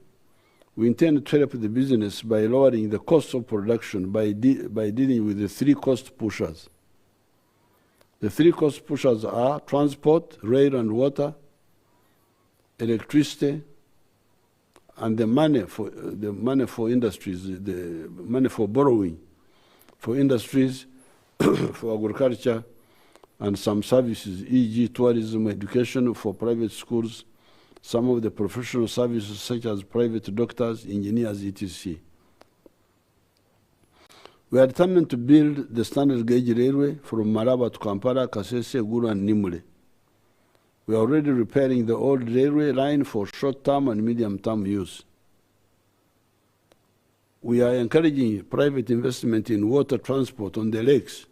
we intend to help the business by lowering the cost of production by dealing with the three cost pushers. The three cost pushers are transport, rail and water, electricity, and the money for industries, the money for borrowing for industries, for agriculture, and some services, e.g. tourism, education for private schools, some of the professional services such as private doctors, engineers, etc. We are determined to build the standard gauge railway from Maraba to Kampala, Kasese, Gulu, and Nimule. We are already repairing the old railway line for short-term and medium-term use. We are encouraging private investment in water transport on the lakes,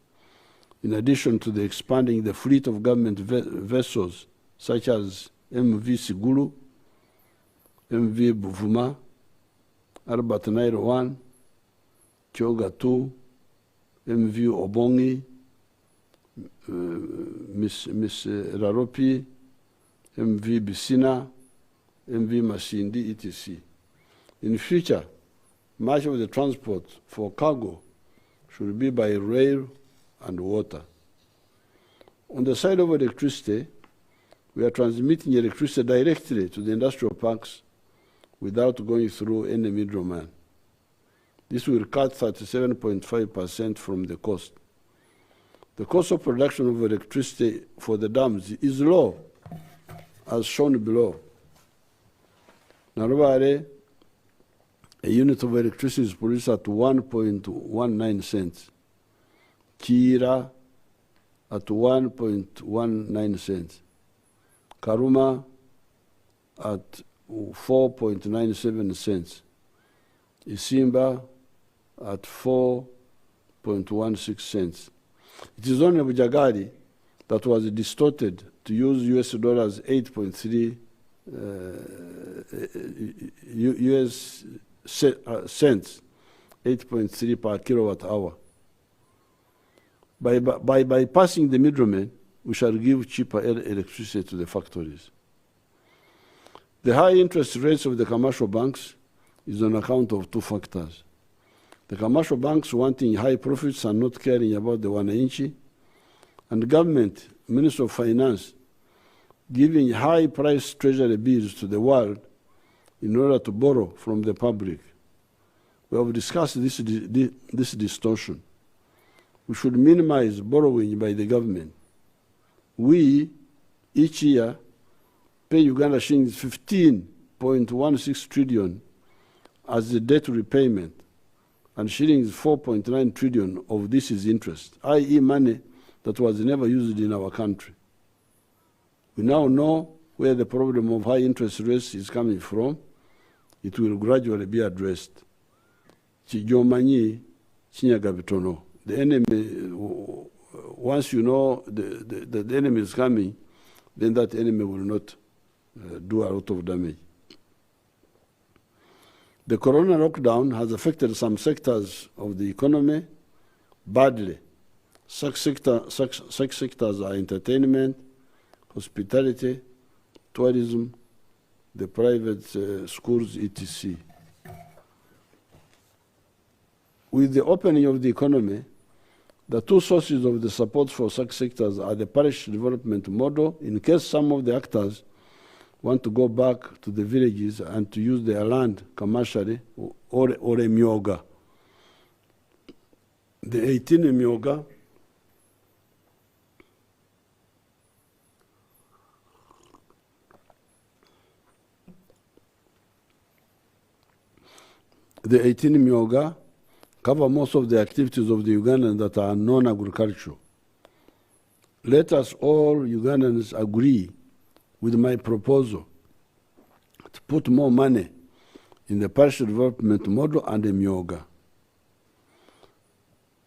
in addition to the expanding the fleet of government vessels such as MV Sigulu, MV Buvuma, Albert Nile 1, Kyoga 2, MV Obongi, Miss Raropi, MV Bisina, MV Masindi, etc. In future, much of the transport for cargo should be by rail and water. On the side of electricity, we are transmitting electricity directly to the industrial parks without going through any middleman. This will cut 37.5% from the cost. The cost of production of electricity for the dams is low, as shown below. Narubare, a unit of electricity is produced at 1.19 cents. Kira at 1.19 cents. Karuma at 4.97 cents. Isimba at 4.16 cents. It is only Bujagari that was distorted to use US dollars 8.3 US cents, 8.3 per kilowatt hour. By bypassing the middlemen, we shall give cheaper electricity to the factories. The high interest rates of the commercial banks is on account of two factors. The commercial banks wanting high profits and not caring about the wananchi, and government, Minister of Finance, giving high-priced treasury bills to the world in order to borrow from the public. We have discussed this distortion. We should minimize borrowing by the government. We, each year, pay Uganda shillings 15.16 trillion as the debt repayment, and shillings 4.9 trillion of this is interest, i.e. money that was never used in our country. We now know where the problem of high interest rates is coming from. It will gradually be addressed. Chijomanyi chinyaga bitono. The enemy, once you know the enemy is coming, then that enemy will not do a lot of damage. The corona lockdown has affected some sectors of the economy badly. Such sectors are entertainment, hospitality, tourism, the private schools, etc. With the opening of the economy, the two sources of the support for such sectors are the parish development model, in case some of the actors want to go back to the villages and to use their land commercially, or a myoga. The 18 myoga cover most of the activities of the Ugandans that are non-agricultural. Let us all Ugandans agree with my proposal to put more money in the parish development model and the myoga.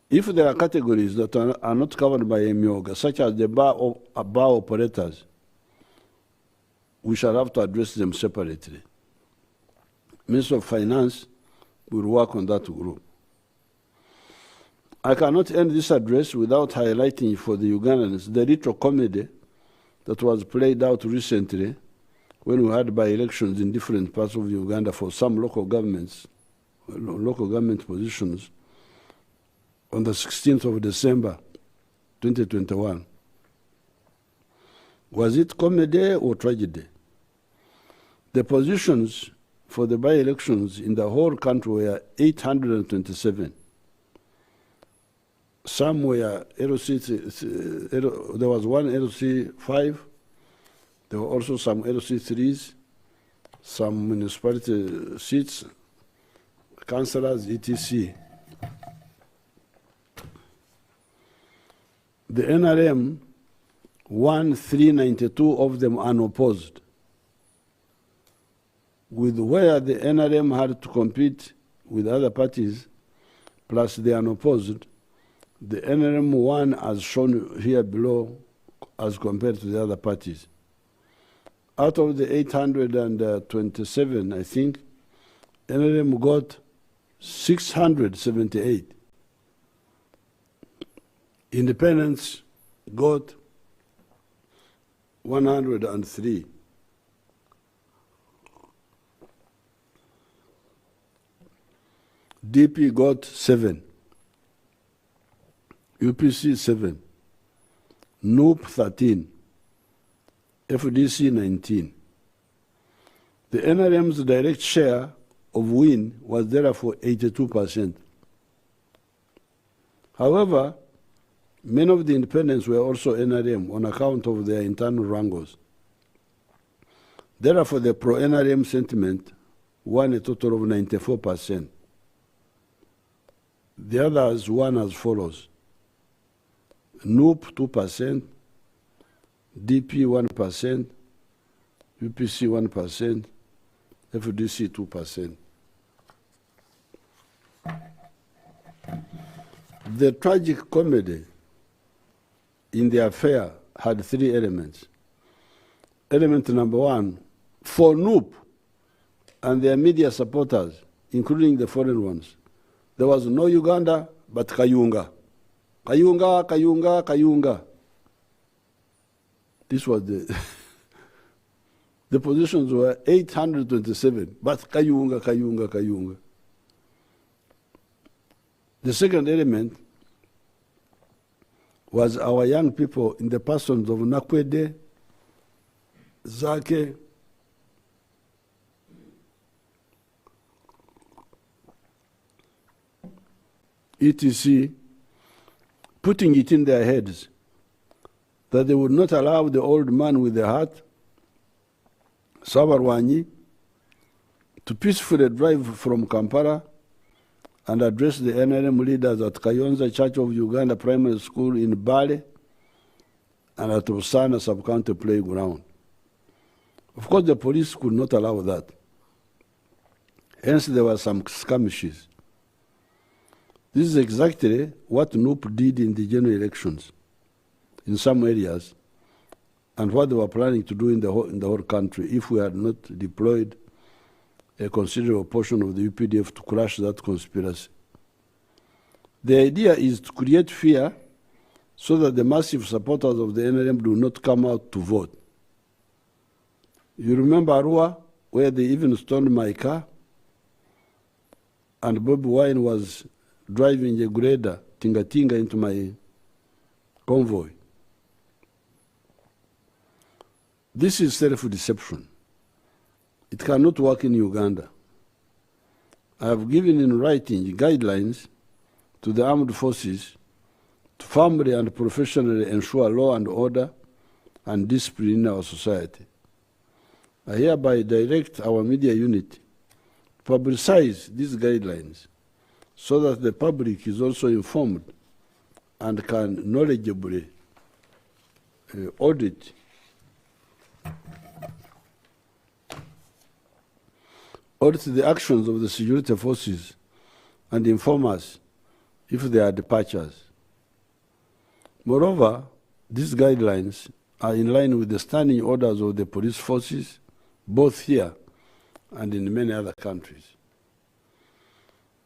If there are categories that are not covered by a myoga, such as the bar operators, we shall have to address them separately. Minister of Finance will work on that group. I cannot end this address without highlighting for the Ugandans the little comedy that was played out recently when we had by-elections in different parts of Uganda for some local government positions on the 16th of December, 2021. Was it comedy or tragedy? The positions for the by-elections in the whole country were 827. Some were LC, there was one LC 5, there were also some LC 3s, some municipality seats, councillors, etc. The NRM won 392 of them unopposed, with where the NRM had to compete with other parties, plus the unopposed. The NRM won as shown here below as compared to the other parties. Out of the 827, I think, NRM got 678. Independents got 103. DP got 7. UPC 7, NUP 13, FDC 19. The NRM's direct share of win was therefore 82%. However, many of the independents were also NRM on account of their internal wrangles. Therefore, the pro-NRM sentiment won a total of 94%. The others won as follows: NUP 2%, DP 1%, UPC 1%, FDC 2%. The tragic comedy in the affair had 3 elements. Element number 1, for NUP and their media supporters, including the foreign ones, there was no Uganda but Kayunga. Kayunga, Kayunga, Kayunga. This was the positions were 827, but Kayunga, Kayunga, Kayunga. The second element was our young people in the persons of Nakwede, Zake, etc., putting it in their heads that they would not allow the old man with the hat, Sabarwanyi, to peacefully drive from Kampala and address the NRM leaders at Kayonza Church of Uganda Primary School in Bale and at Osana Sub-County Playground. Of course, the police could not allow that. Hence, there were some skirmishes. This is exactly what NUP did in the general elections in some areas, and what they were planning to do in the whole country if we had not deployed a considerable portion of the UPDF to crush that conspiracy. The idea is to create fear so that the massive supporters of the NRM do not come out to vote. You remember Arua, where they even stoned my car? And Bobi Wine was driving a grader, tinga-tinga, into my convoy. This is self-deception. It cannot work in Uganda. I have given in writing guidelines to the armed forces to firmly and professionally ensure law and order and discipline in our society. I hereby direct our media unit to publicize these guidelines so that the public is also informed and can knowledgeably audit the actions of the security forces and inform us if there are departures. Moreover, these guidelines are in line with the standing orders of the police forces, both here and in many other countries.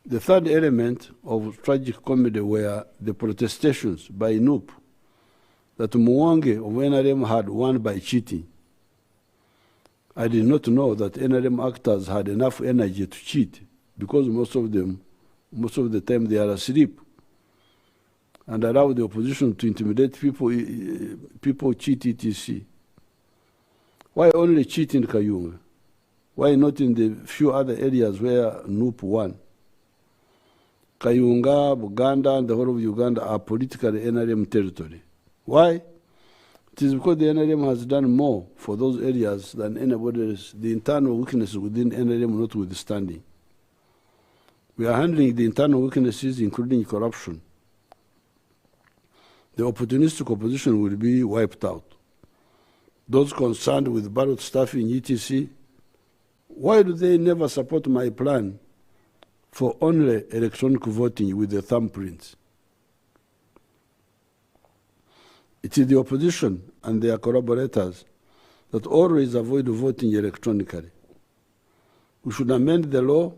The third element of tragic comedy were the protestations by NUP that Mwangi of NRM had won by cheating. I did not know that NRM actors had enough energy to cheat because most of the time they are asleep and allow the opposition to intimidate people cheat etc. Why only cheat in Kayunga? Why not in the few other areas where NUP won? Kayunga, Buganda, and the whole of Uganda are politically NRM territory. Why? It is because the NRM has done more for those areas than anybody else, the internal weaknesses within NRM notwithstanding. We are handling the internal weaknesses, including corruption. The opportunistic opposition will be wiped out. Those concerned with ballot stuffing, etc., why do they never support my plan for only electronic voting with the thumbprints? It is the opposition and their collaborators that always avoid voting electronically. We should amend the law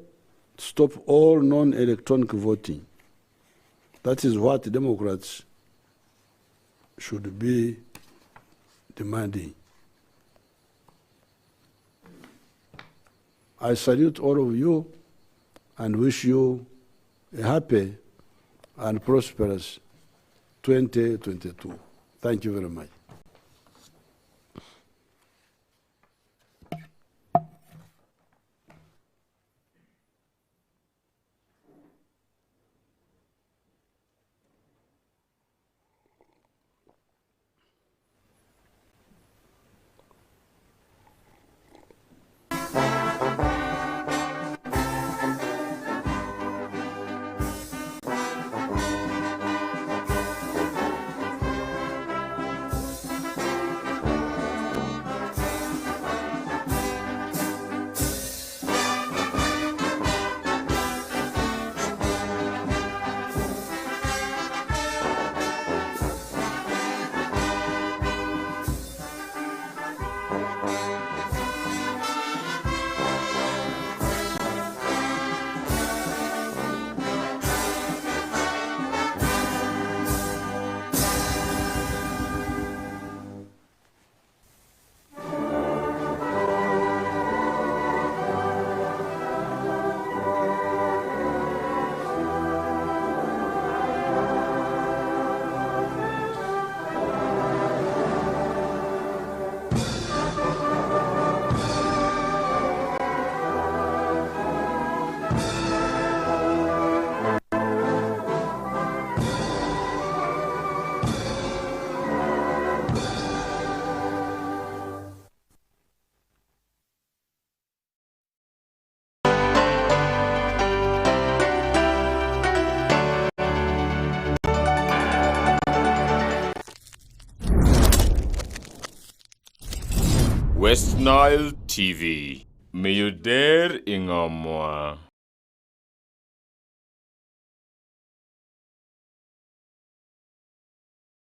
to stop all non-electronic voting. That is what Democrats should be demanding. I salute all of you and wish you a happy and prosperous 2022. Thank you very much. West Nile TV. May you dare in